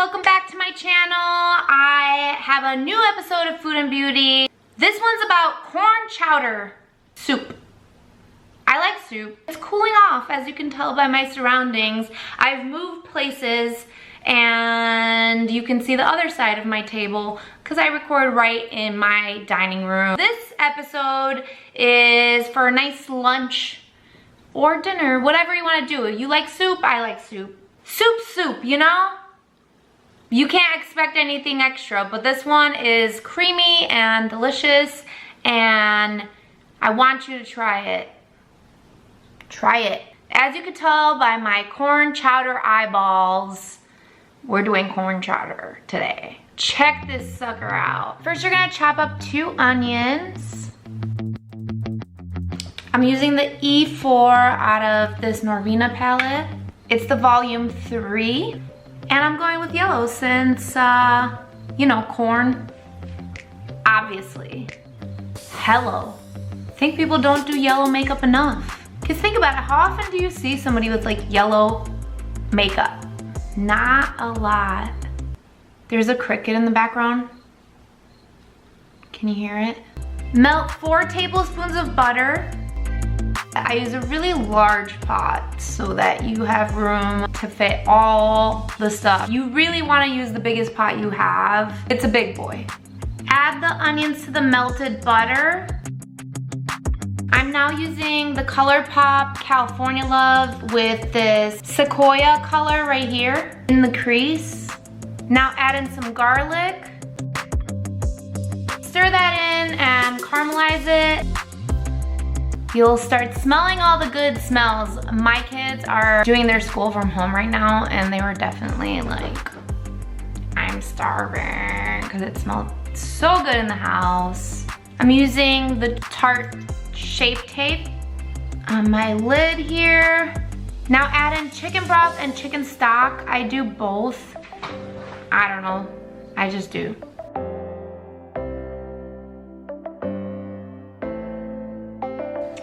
welcome back to my channel. I have a new episode of Food and Beauty. This one's about corn chowder soup. I like soup. It's cooling off, as you can tell by my surroundings. I've moved places and you can see the other side of my table because I record right in my dining room. This episode is for a nice lunch or dinner, whatever you want to do. You like soup? I like soup. Soup, you know? You can't expect anything extra, but this one is creamy and delicious, and I want you to try it. Try it. As you can tell by my corn chowder eyeballs, we're doing corn chowder today. Check this sucker out. First, you're gonna chop up 2 onions. I'm using the E4 out of this Norvina palette. It's the volume 3. And I'm going with yellow since, you know, corn, obviously. Hello. I think people don't do yellow makeup enough. Because think about it, how often do you see somebody with like yellow makeup? Not a lot. There's a cricket in the background. Can you hear it? Melt 4 tablespoons of butter. I use a really large pot so that you have room to fit all the stuff. You really want to use the biggest pot you have. It's a big boy. Add the onions to the melted butter. I'm now using the ColourPop California Love with this sequoia color right here in the crease. Now add in some garlic. Stir that in and caramelize it. You'll start smelling all the good smells. My kids are doing their school from home right now, and they were definitely like, I'm starving, because it smelled so good in the house. I'm using the Tarte Shape Tape on my lid here. Now add in chicken broth and chicken stock. I do both. I don't know, I just do.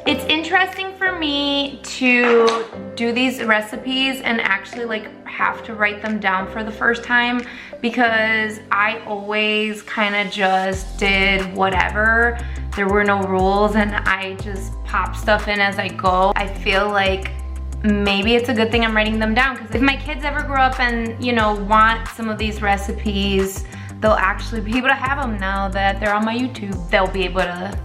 It's interesting for me to do these recipes and actually like have to write them down for the first time, because I always kind of just did whatever. There were no rules and I just pop stuff in as I go. I feel like maybe it's a good thing I'm writing them down, because if my kids ever grow up and, you know, want some of these recipes, they'll actually be able to have them now that they're on my YouTube. They'll be able to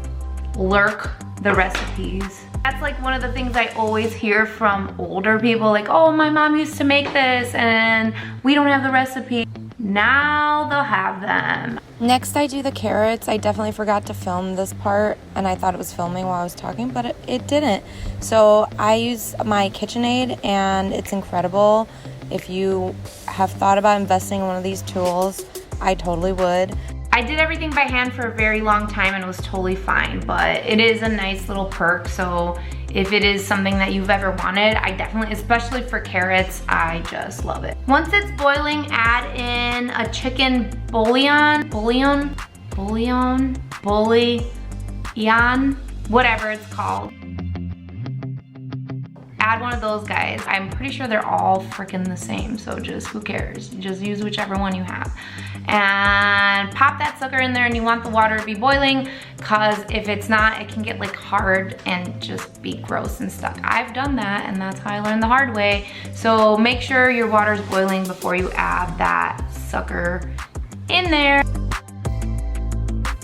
lurk the recipes. That's like one of the things I always hear from older people, like, oh, my mom used to make this and we don't have the recipe. Now they'll have them. Next, I do the carrots. I definitely forgot to film this part, and I thought it was filming while I was talking, but it didn't. So I use my KitchenAid, and it's incredible. If you have thought about investing in one of these tools, I totally would. I did everything by hand for a very long time and it was totally fine, but it is a nice little perk. So if it is something that you've ever wanted, I definitely, especially for carrots, I just love it. Once it's boiling, add in a chicken bouillon, whatever it's called. Add one of those guys. I'm pretty sure they're all freaking the same, so just who cares? Just use whichever one you have. And pop that sucker in there, and you want the water to be boiling, because if it's not, it can get like hard and just be gross and stuck. I've done that, and that's how I learned the hard way. So make sure your water's boiling before you add that sucker in there.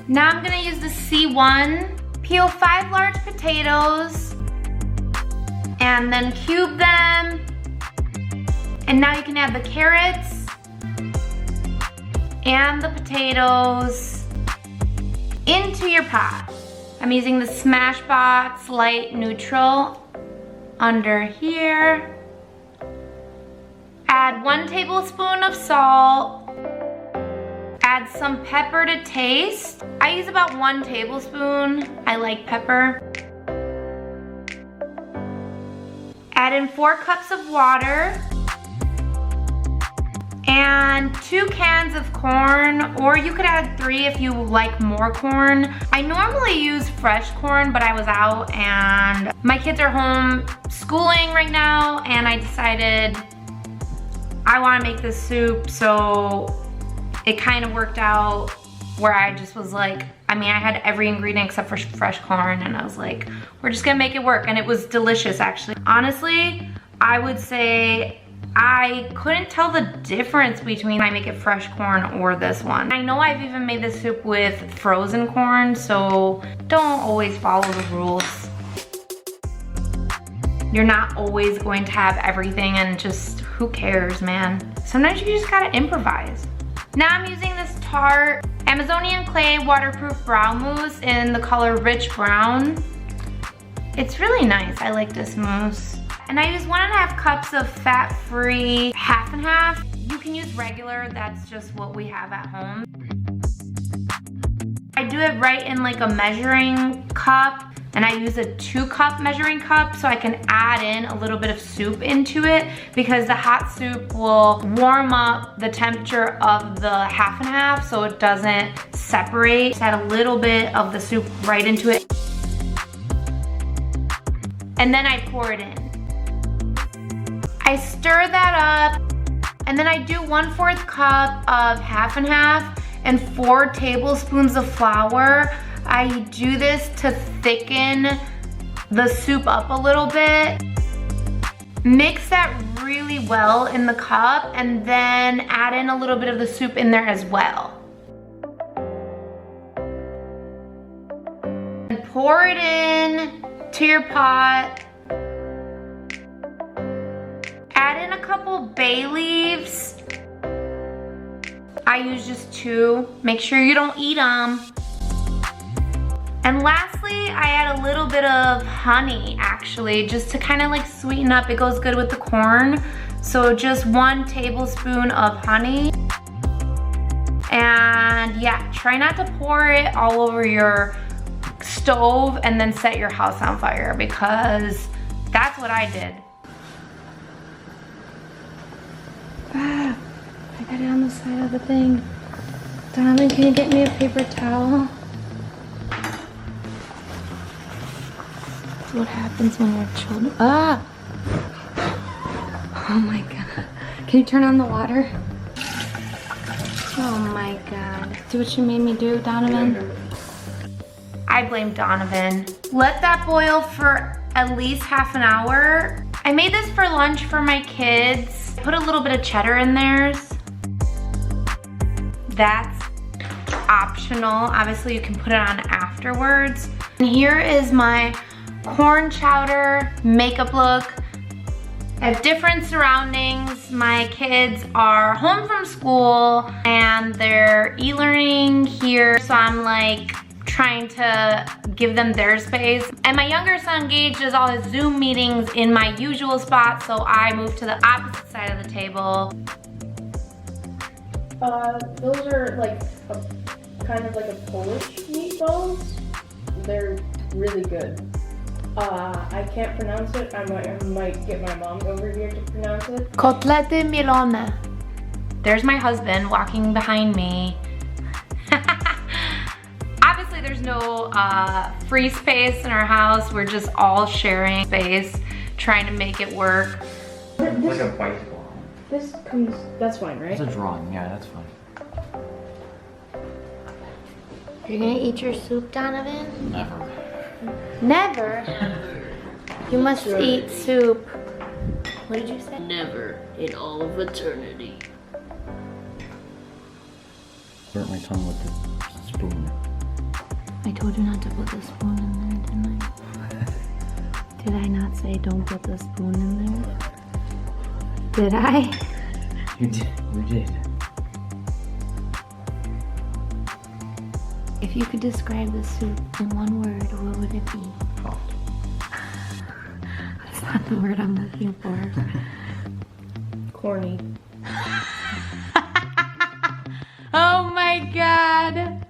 Now I'm gonna use the C1. Peel 5 large potatoes and then cube them. And now you can add the carrots and the potatoes into your pot. I'm using the Smashbox Light Neutral under here. Add 1 tablespoon of salt. Add some pepper to taste. I use about 1 tablespoon. I like pepper. Add in 4 cups of water. And 2 cans of corn, or you could add 3 if you like more corn. I normally use fresh corn, but I was out and my kids are home schooling right now, and I decided I want to make this soup, so it kind of worked out where I just was like, I mean, I had every ingredient except for fresh corn, and I was like, we're just gonna make it work. And it was delicious, actually. Honestly, I would say I couldn't tell the difference between I make it fresh corn or this one. I know I've even made this soup with frozen corn, so don't always follow the rules. You're not always going to have everything, and just who cares, man? Sometimes you just gotta improvise. Now I'm using this Tarte Amazonian Clay Waterproof Brow Mousse in the color Rich Brown. It's really nice, I like this mousse. And I use 1.5 cups of fat-free half and half. You can use regular, that's just what we have at home. I do it right in like a measuring cup, and I use a 2-cup measuring cup so I can add in a little bit of soup into it, because the hot soup will warm up the temperature of the half and half so it doesn't separate. Just add a little bit of the soup right into it. And then I pour it in. I stir that up, and then I do 1/4 cup of half and half and 4 tablespoons of flour. I do this to thicken the soup up a little bit. Mix that really well in the cup, and then add in a little bit of the soup in there as well. And pour it in to your pot. Add in a couple bay leaves. I use just 2. Make sure you don't eat them. And lastly, I add a little bit of honey, actually, just to kind of like sweeten up. It goes good with the corn. So just 1 tablespoon of honey. And yeah, try not to pour it all over your stove and then set your house on fire, because that's what I did. Ah, I got it on the side of the thing. Donovan, can you get me a paper towel? What happens when we're children? Ah! Oh my god. Can you turn on the water? Oh my god. See what you made me do, Donovan? I blame Donovan. Let that boil for at least half an hour. I made this for lunch for my kids. Put a little bit of cheddar in theirs. That's optional. Obviously, you can put it on afterwards. And here is my corn chowder makeup look. I have different surroundings. My kids are home from school and they're e-learning here, so I'm like trying to give them their space. And my younger son Gage does all his Zoom meetings in my usual spot, so I moved to the opposite side of the table. Those are like kind of like a Polish meatballs. They're really good. I can't pronounce it. I might get my mom over here to pronounce it. Kotlety mielone. There's my husband walking behind me. Obviously there's no free space in our house. We're just all sharing space, trying to make it work. Like a bicycle. This comes, that's fine, right? It's a drawing, yeah, that's fine. You're gonna eat your soup, Donovan? Never. Never? You must eat soup. What did you say? Never in all of eternity. Burnt my tongue with the spoon. I told you not to put the spoon in there, didn't I? Did I not say don't put the spoon in there? Did I? You did. You did. If you could describe the soup in one word, what would it be? Oh. That's not the word I'm looking for. Corny. Oh my god!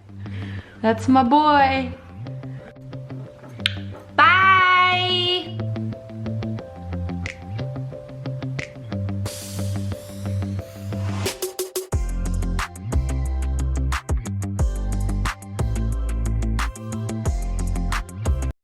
That's my boy.